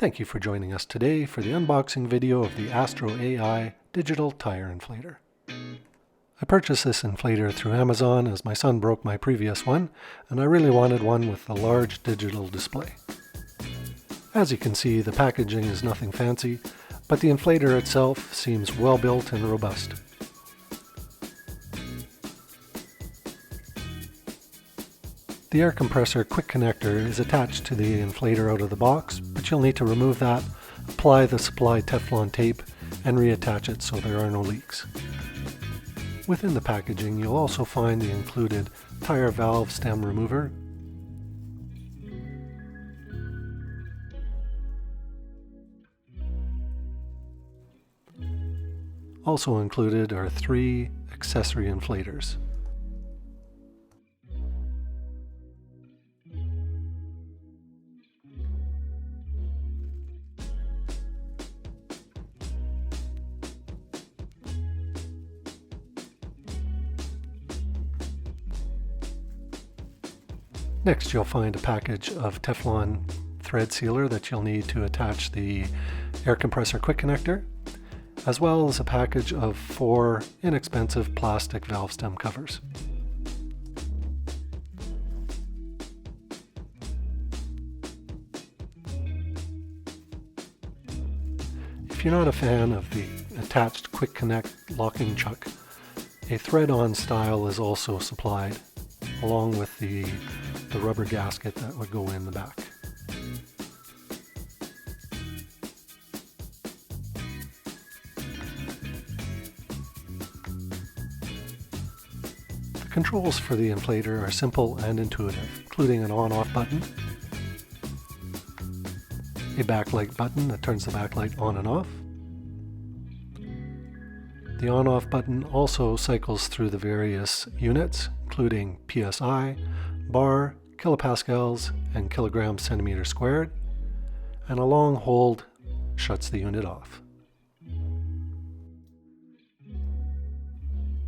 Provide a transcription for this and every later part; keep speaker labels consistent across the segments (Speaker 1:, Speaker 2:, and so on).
Speaker 1: Thank you for joining us today for the unboxing video of the AstroAI Digital Tire Inflator. I purchased this inflator through Amazon as my son broke my previous one, and I really wanted one with a large digital display. As you can see, the packaging is nothing fancy, but the inflator itself seems well built and robust. The air compressor quick connector is attached to the inflator out of the box, but you'll need to remove that, apply the supplied Teflon tape, and reattach it so there are no leaks. Within the packaging, you'll also find the included tire valve stem remover, also included are 3 accessory inflators. Next, you'll find a package of Teflon thread sealer that you'll need to attach the air compressor quick connector, as well as a package of 4 inexpensive plastic valve stem covers. If you're not a fan of the attached quick connect locking chuck, a thread-on style is also supplied, along with the rubber gasket that would go in the back. The controls for the inflator are simple and intuitive, including an on-off button, a backlight button that turns the backlight on and off. The on-off button also cycles through the various units, including PSI, bar, kilopascals, and kilograms centimeter squared, and a long hold shuts the unit off.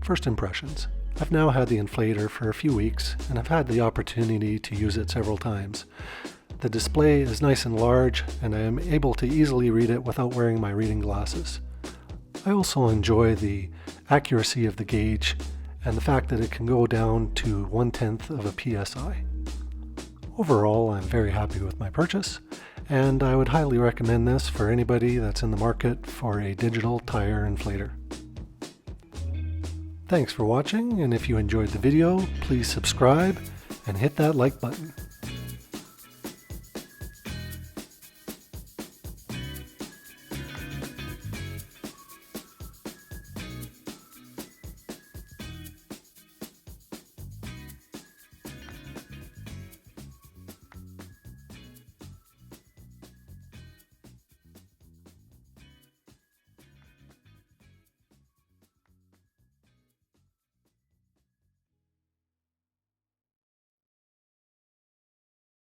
Speaker 1: First impressions. I've now had the inflator for a few weeks, and I've had the opportunity to use it several times. The display is nice and large, and I am able to easily read it without wearing my reading glasses. I also enjoy the accuracy of the gauge and the fact that it can go down to 1/10 of a PSI. Overall, I'm very happy with my purchase, and I would highly recommend this for anybody that's in the market for a digital tire inflator. Thanks for watching, and if you enjoyed the video, please subscribe and hit that like button.